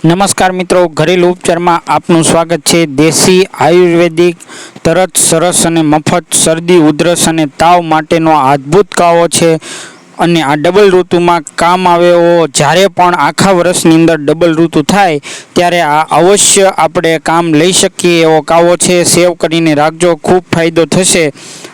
નમસ્કાર મિત્રો, ઘરેલું ઉપચારમાં આપનું સ્વાગત છે। દેશી આયુર્વેદિક તરત સરસ અને મફત શરદી ઉધરસ અને તાવ માટેનો અદ્ભુત કાવો છે અને આ ડબલ ઋતુમાં કામ આવે એવો, જ્યારે પણ આખા વર્ષની અંદર ડબલ ઋતુ થાય ત્યારે આ અવશ્ય આપણે કામ લઈ શકીએ એવો કાવો છે। સેવ કરીને રાખજો, ખૂબ ફાયદો થશે।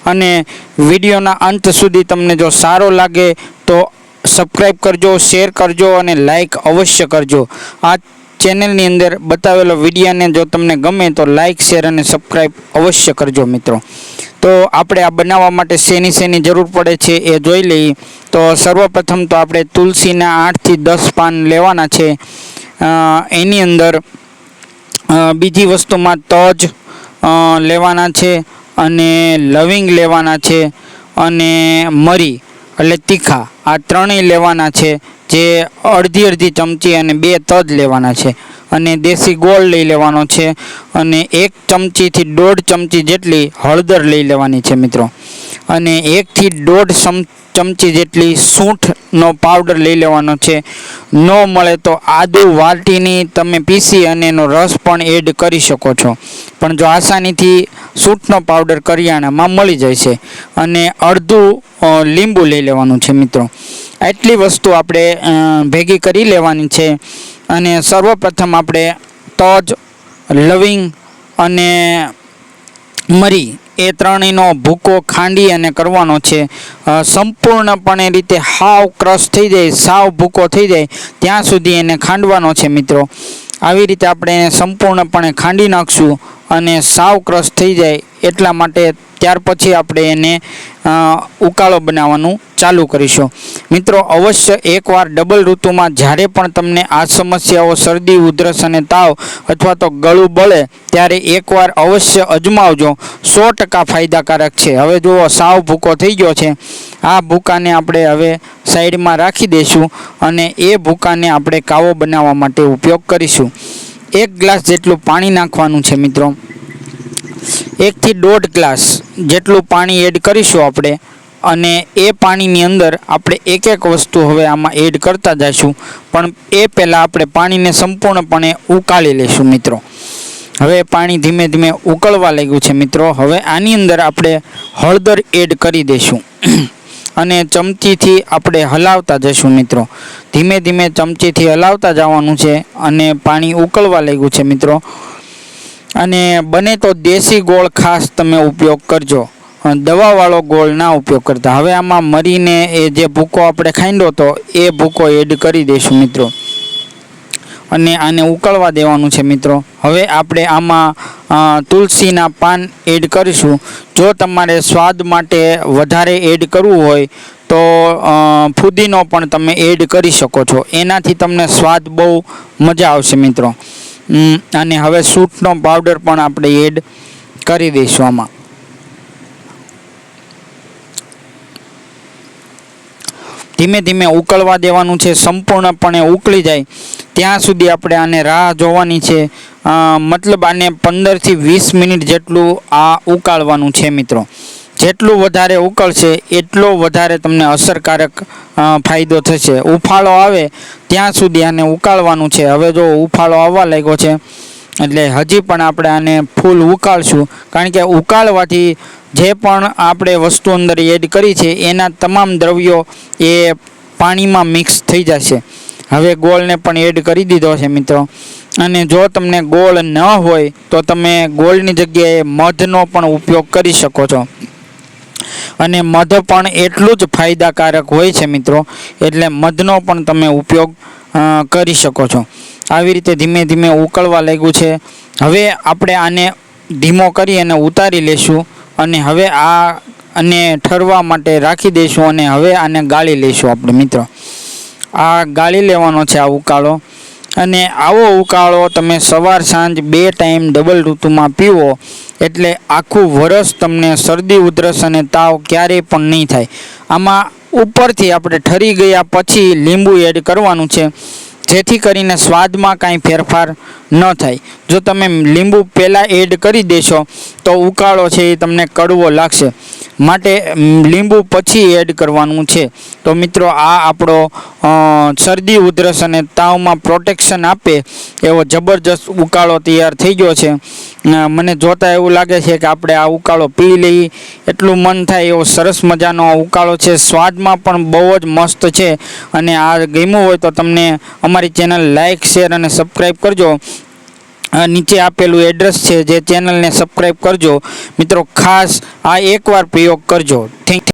અને વિડીયોના અંત સુધી તમને જો સારો લાગે તો સબસ્ક્રાઈબ કરજો, શેર કરજો અને લાઈક અવશ્ય કરજો। આ ચેનલની અંદર બતાવેલો વિડીયોને જો તમને ગમે તો લાઈક, શેર અને સબસ્ક્રાઈબ અવશ્ય કરજો મિત્રો। તો આપણે આ બનાવવા માટે શેની જરૂર પડે છે એ જોઈ લઈએ। તો સર્વપ્રથમ તો આપણે તુલસીના 8 થી 10 પાન લેવાના છે। એની અંદર બીજી વસ્તુમાં તજ લેવાના છે અને લવિંગ લેવાના છે અને મરી એટલે તીખા, આ ત્રણેય લેવાના છે, જે અડધી ચમચી અને 2 તજ લેવાના છે અને દેશી ગોળ લઈ લેવાનો છે અને 1 ચમચીથી 1.5 ચમચી જેટલી હળદર લઈ લેવાની છે મિત્રો। અને 1 થી 1.5 ચમચી જેટલી સૂંઠનો પાવડર લઈ લેવાનો છે। ન મળે તો આદુ વાટીની તમે પીસી અને એનો રસ પણ એડ કરી શકો છો, પણ જો આસાનીથી સૂંઠનો પાવડર કરિયાણામાં મળી જાય છે। અને અડધું લીંબુ લઈ લેવાનું છે મિત્રો। આટલી વસ્તુ આપણે ભેગી કરી લેવાની છે। અને સર્વપ્રથમ આપણે તજ, લવિંગ અને મરી એ ત્રણેયનો ભૂકો ખાંડી અને કરવાનો છે। સંપૂર્ણપણે રીતે હાવ ક્રશ થઈ જાય, સાવ ભૂકો થઈ જાય ત્યાં સુધી એને ખાંડવાનો છે મિત્રો। આવી રીતે આપણે એને સંપૂર્ણપણે ખાંડી નાખશું અને સાવ ક્રશ થઈ જાય એટલા માટે ત્યાર પછી આપણે એને ઉકાળો બનાવવાનું ચાલુ કરીશું મિત્રો। અવશ્ય એકવાર ડબલ ઋતુમાં જ્યારે પણ તમને આ સમસ્યાઓ શરદી, ઉધરસ અને તાવ અથવા તો ગળું બળે ત્યારે એકવાર અવશ્ય અજમાવજો, 100% ફાયદાકારક છે। હવે જુઓ, સાવ ભૂકો થઈ ગયો છે। આ ભૂકાને આપણે હવે સાઈડમાં રાખી દઈશું અને એ ભૂકાને આપણે કાવો બનાવવા માટે ઉપયોગ કરીશું। 1 ગ્લાસ જેટલું પાણી નાખવાનું છે મિત્રો। 1 થી 1.5 ગ્લાસ જેટલું પાણી એડ કરીશું આપણે અને એ પાણીની અંદર આપણે એક વસ્તુ હવે આમાં એડ કરતા જઈશું, પણ એ પહેલાં આપણે પાણીને સંપૂર્ણપણે ઉકાળી લઈશું મિત્રો। હવે પાણી ધીમે ધીમે ઉકળવા લાગ્યું છે મિત્રો। હવે આની અંદર આપણે હળદર એડ કરી દઈશું અને ચમચીથી આપણે હલાવતા જઈશું મિત્રો। ધીમે ધીમે ચમચીથી હલાવતા જવાનું છે અને પાણી ઉકળવા લાગ્યું છે મિત્રો। અને બને તો દેશી ગોળ ખાસ તમે ઉપયોગ કરજો, દવાવાળો ગોળ ના ઉપયોગ કરતા। હવે આમાં મરીને એ જે ભૂકો આપણે ખાંડ્યો હતો એ ભૂકો એડ કરી દઈશું મિત્રો અને આને ઉકળવા દેવાનું છે મિત્રો। હવે આપણે આમાં તુલસીના પાન એડ કરીશું। જો તમારે સ્વાદ માટે વધારે એડ કરવું હોય તો ફુદીનો પણ તમે એડ કરી શકો છો, એનાથી તમને સ્વાદ બહુ મજા આવશે મિત્રો। અને હવે સૂંઠનો પાવડર પણ આપણે એડ કરી દઈશું આમાં। ધીમે ધીમે ઉકળવા દેવાનું છે, સંપૂર્ણપણે ઉકળી જાય ત્યાં સુધી આપણે આને રાહ જોવાની છે। મતલબ આને 15 થી 20 મિનિટ જેટલું આ ઉકાળવાનું છે મિત્રો। જેટલું વધારે ઉકળશે એટલો વધારે તમને અસરકારક ફાયદો થશે। ઉફાળો આવે ત્યાં સુધી આને ઉકાળવાનું છે। હવે જો ઉફાળો આવવા લાગ્યો છે એટલે હજી પણ આપણે આને ફૂલ ઉકાળશું, કારણ કે ઉકાળવાથી જે પણ આપણે વસ્તુ અંદર એડ કરી છે એના તમામ દ્રવ્યો એ પાણીમાં મિક્સ થઈ જશે। હવે ગોળને પણ એડ કરી દીધો છે મિત્રો। અને જો તમને ગોળ ન હોય તો તમે ગોળની જગ્યાએ મધનો પણ ઉપયોગ કરી શકો છો અને મધ પણ એટલું જ ફાયદાકારક હોય છે મિત્રો, એટલે મધનો પણ તમે ઉપયોગ કરી શકો છો। આવી રીતે ધીમે ધીમે ઉકળવા લાગ્યું છે। હવે આપણે આને ધીમો કરી અને ઉતારી લઈશું અને હવે આને ઠરવા માટે રાખી દઈશું અને હવે આને ગાળી લઈશું આપણે મિત્રો। આ ગાળી લેવાનો છે આ ઉકાળો, અને આવો ઉકાળો તમે સવાર સાંજ 2 ટાઈમ ડબલ ઋતુમાં પીવો એટલે આખું વરસ તમને શરદી, ઉધરસ અને તાવ ક્યારેય પણ નહીં થાય। આમાં ઉપરથી આપણે ઠરી ગયા પછી લીંબુ એડ કરવાનું છે, જેથી કરીને સ્વાદમાં કાંઈ ફેરફાર ન થાય. જો તમે લીંબુ પહેલાં એડ કરી દેશો તો ઉકાળો છે એ તમને કડવો લાગશે, માટે લીંબુ પછી એડ કરવાનું છે. તો મિત્રો આ આપણો શરદી ઉધરસ અને તાવમાં પ્રોટેક્શન આપે એવો જબરજસ્ત ઉકાળો તૈયાર થઈ ગયો છે. મને જોતાં એવું લાગે છે કે આપણે આ ઉકાળો પી લઈએ એટલું મન થાય એવો સરસ મજાનો ઉકાળો છે. સ્વાદમાં પણ બહુ જ મસ્ત છે. અને આ ગમ્યું હોય તો તમને અમારી ચેનલ લાઇક, શેર અને સબસ્ક્રાઈબ કરજો. નીચે આપેલું એડ્રેસ છે જે ચેનલને સબસ્ક્રાઈબ કરજો. મિત્રો ખાસ આ એકવાર પ્રયોગ કરજો. Thank you.